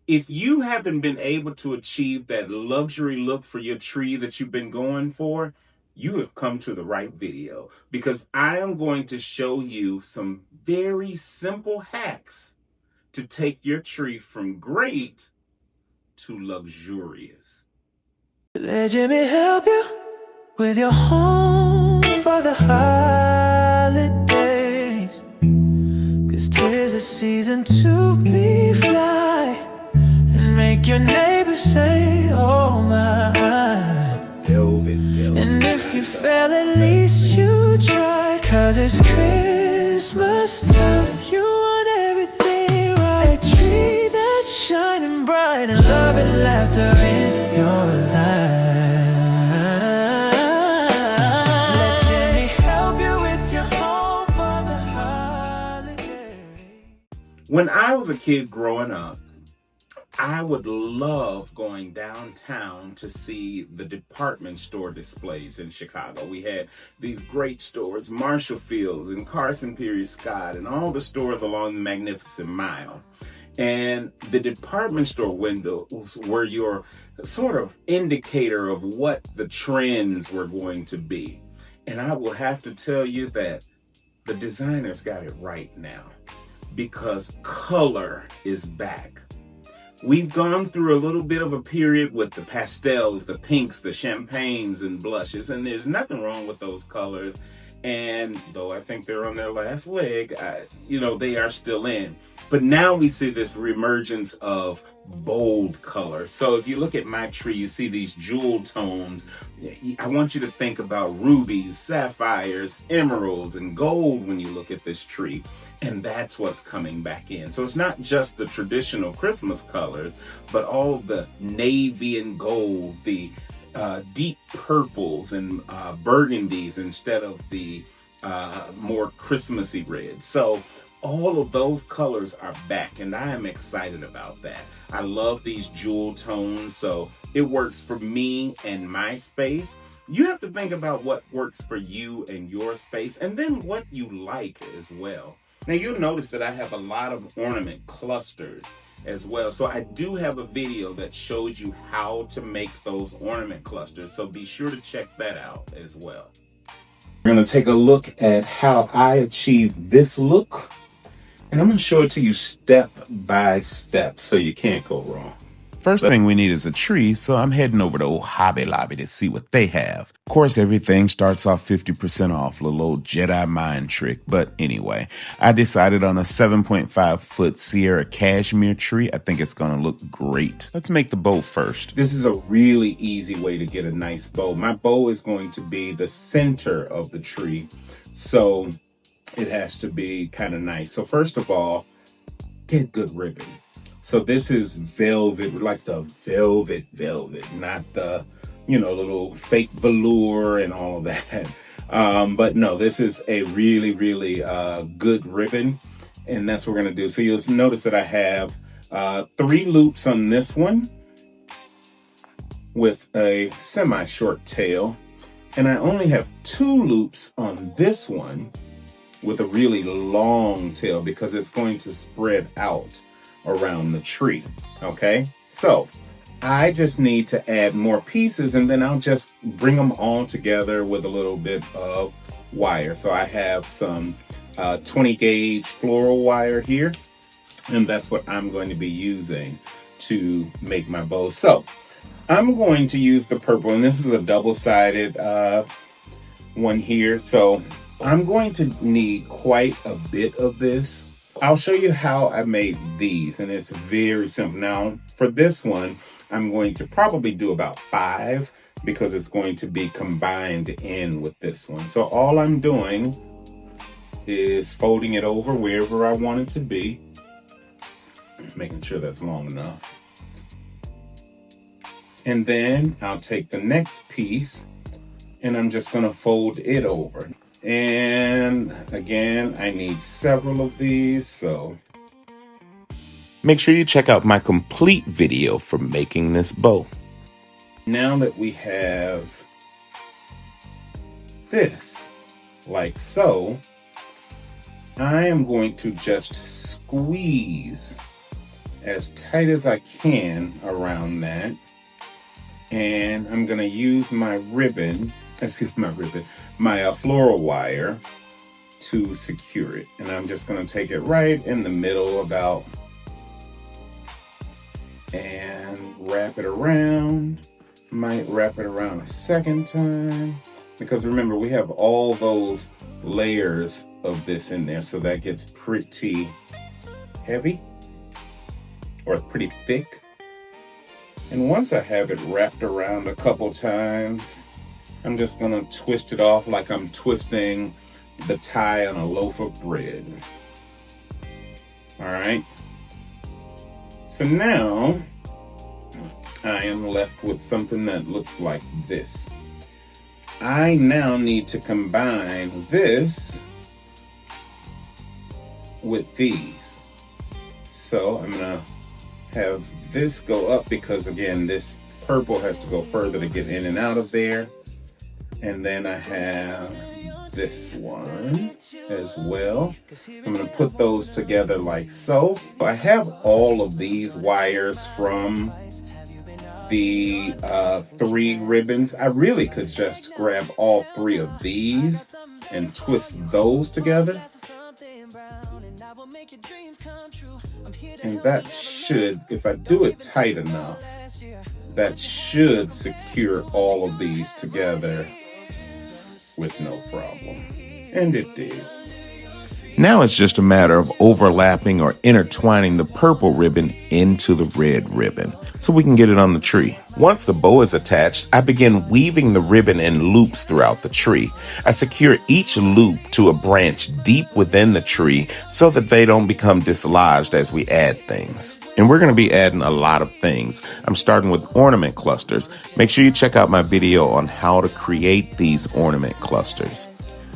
If you haven't been able to achieve that luxury look for your tree that you've been going for, you have come to the right video, because I am going to show you some very simple hacks to take your tree from great to luxurious. Let me help you with your home for the holidays, 'cause 'tis a season to be fly and make your neighbors say, oh my. Velvet. And if you fail, at least you try, 'cause it's Christmas time. You want everything right. A tree that's shining bright and love and laughter in your life. Let Jimmy help you with your home for the holiday. When I was a kid growing up, I would love going downtown to see the department store displays in Chicago. We had these great stores, Marshall Fields and Carson Pirie Scott, and all the stores along the Magnificent Mile. And the department store windows were your sort of indicator of what the trends were going to be. And I will have to tell you that the designers got it right now, because color is back. We've gone through a little bit of a period with the pastels, the pinks, the champagnes, and blushes, and there's nothing wrong with those colors. And though I think they're on their last leg, they are still in. But now we see this reemergence of bold color. So if you look at my tree, you see these jewel tones. I want you to think about rubies, sapphires, emeralds, and gold when you look at this tree. And that's what's coming back in. So it's not just the traditional Christmas colors, but all the navy and gold, the deep purples and burgundies instead of the more Christmassy reds. So all of those colors are back, and I am excited about that. I love these jewel tones, so it works for me and my space. You have to think about what works for you and your space, and then what you like as well. Now you'll notice that I have a lot of ornament clusters as well. So I do have a video that shows you how to make those ornament clusters. So be sure to check that out as well. We're going to take a look at how I achieve this look. And I'm going to show it to you step by step so you can't go wrong. First thing we need is a tree, so I'm heading over to old Hobby Lobby to see what they have. Of course, everything starts off 50% off, a little old Jedi mind trick. But anyway, I decided on a 7.5-foot Sierra cashmere tree. I think it's going to look great. Let's make the bow first. This is a really easy way to get a nice bow. My bow is going to be the center of the tree, so it has to be kind of nice. So first of all, get good ribbon. So this is velvet, like the velvet, not the, little fake velour and all of that. But no, this is a really, really good ribbon. And that's what we're going to do. So you'll notice that I have 3 loops on this one with a semi-short tail. And I only have 2 loops on this one with a really long tail, because it's going to spread out around the tree. Okay, so I just need to add more pieces, and then I'll just bring them all together with a little bit of wire. So I have some 20 gauge floral wire here, and that's what I'm going to be using to make my bow. So I'm going to use the purple, and this is a double-sided one here. So I'm going to need quite a bit of this. I'll show you how I made these, and it's very simple. Now, for this one, I'm going to probably do about 5, because it's going to be combined in with this one. So all I'm doing is folding it over wherever I want it to be, making sure that's long enough. And then I'll take the next piece, and I'm just going to fold it over. And again, I need several of these, so make sure you check out my complete video for making this bow. Now that we have this, like so, I am going to just squeeze as tight as I can around that. And I'm gonna use my ribbon, my floral wire to secure it. And I'm just gonna take it right in the middle about and wrap it around. Might wrap it around a second time, because remember we have all those layers of this in there, so that gets pretty heavy or pretty thick. And once I have it wrapped around a couple times, I'm just gonna twist it off like I'm twisting the tie on a loaf of bread. All right. So now I am left with something that looks like this. I now need to combine this with these. So I'm gonna have this go up, because again, this purple has to go further to get in and out of there. And then I have this one as well. I'm gonna put those together like so. I have all of these wires from the 3 ribbons. I really could just grab all 3 of these and twist those together. And that should, if I do it tight enough, that should secure all of these together with no problem. And it did. Now it's just a matter of overlapping or intertwining the purple ribbon into the red ribbon so we can get it on the tree. Once the bow is attached, I begin weaving the ribbon in loops throughout the tree. I secure each loop to a branch deep within the tree so that they don't become dislodged as we add things. And we're going to be adding a lot of things. I'm starting with ornament clusters. Make sure you check out my video on how to create these ornament clusters.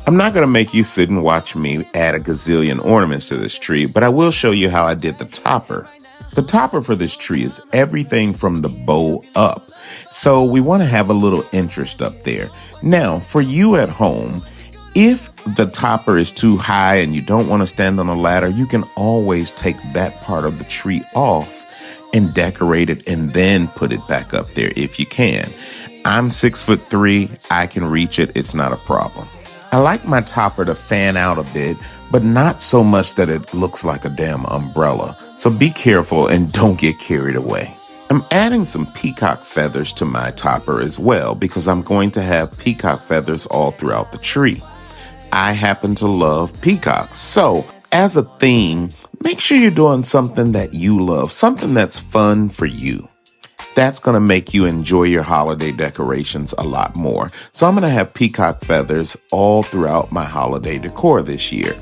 I'm not going to make you sit and watch me add a gazillion ornaments to this tree, but I will show you how I did the topper. The topper for this tree is everything from the bow up, so we want to have a little interest up there. Now, for you at home, if the topper is too high and you don't want to stand on a ladder, you can always take that part of the tree off and decorate it and then put it back up there if you can. I'm 6'3", I can reach it, it's not a problem. I like my topper to fan out a bit, but not so much that it looks like a damn umbrella. So be careful and don't get carried away. I'm adding some peacock feathers to my topper as well, because I'm going to have peacock feathers all throughout the tree. I happen to love peacocks. So as a theme, make sure you're doing something that you love, something that's fun for you. That's going to make you enjoy your holiday decorations a lot more. So I'm going to have peacock feathers all throughout my holiday decor this year,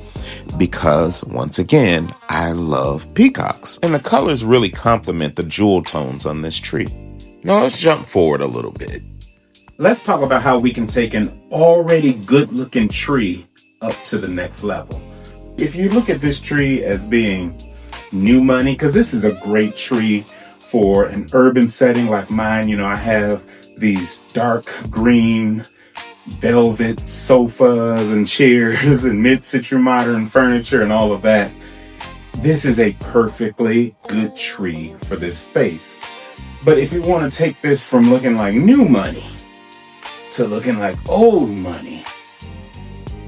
because once again, I love peacocks. And the colors really complement the jewel tones on this tree. Now let's jump forward a little bit. Let's talk about how we can take an already good looking tree up to the next level. If you look at this tree as being new money, because this is a great tree for an urban setting like mine. You know, I have these dark green velvet sofas and chairs and mid-century modern furniture and all of that. This is a perfectly good tree for this space. But if you want to take this from looking like new money to looking like old money,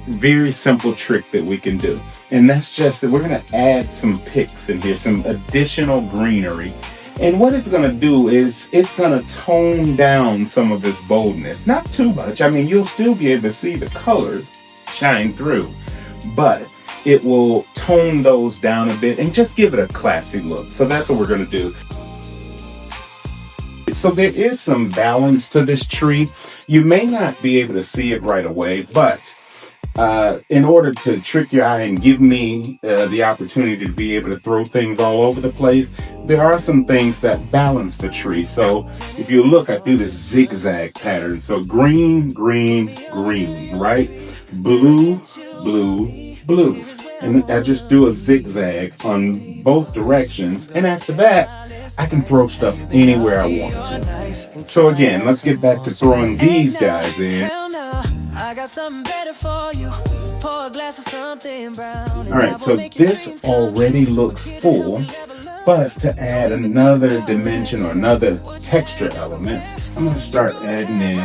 very simple trick that we can do. And that's just that we're going to add some picks in here, some additional greenery. And what it's going to do is it's going to tone down some of this boldness. Not too much. I mean, you'll still be able to see the colors shine through, but it will tone those down a bit and just give it a classy look. So that's what we're going to do. So there is some balance to this tree. You may not be able to see it right away, but in order to trick your eye and give me the opportunity to be able to throw things all over the place, there are some things that balance the tree. So if you look, I do this zigzag pattern. So green, green, green, right? Blue, blue, blue. And I just do a zigzag on both directions. And after that, I can throw stuff anywhere I want to. So again, let's get back to throwing these guys in. I got something better for you. Pour a glass of something brown. All right, so this already looks full, But to add another dimension or another texture element, I'm going to start adding in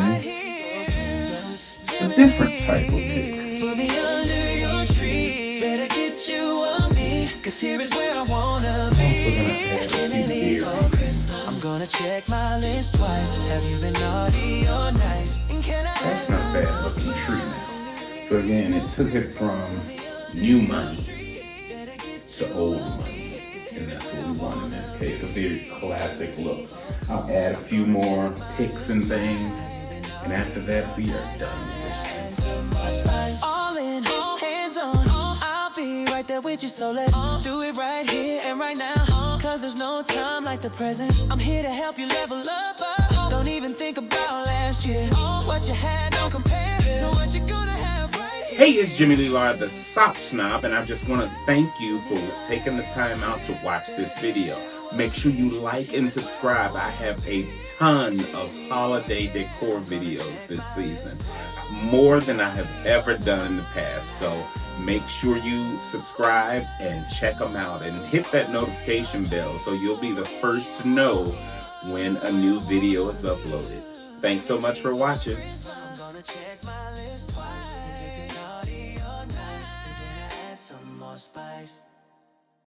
a different type of pick. I'm also going to add a few earrings. I'm gonna check my list twice. Have you been naughty or nice? That's not bad looking tree now. So again, it took it from new money to old money. And that's what we want in this case, a very classic look. I'll add a few more picks and things. And after that, we are done with this tree. All in, hands on. I'll be right there with you, so let's do it right here and right now. Cause there's no time like the present. I'm here to help you level up. Don't even think about last year. What you had don't compare to what you're gonna have right here. Hey, it's Jimmy Lee Lard, the Sock Snob, and I just want to thank you for taking the time out to watch this video. Make sure you like and subscribe. I have a ton of holiday decor videos this season, more than I have ever done in the past. So make sure you subscribe and check them out and hit that notification bell so you'll be the first to know when a new video is uploaded. Thanks so much for watching. I'm gonna check my list twice. Take it naughty or nice. Add some more spice.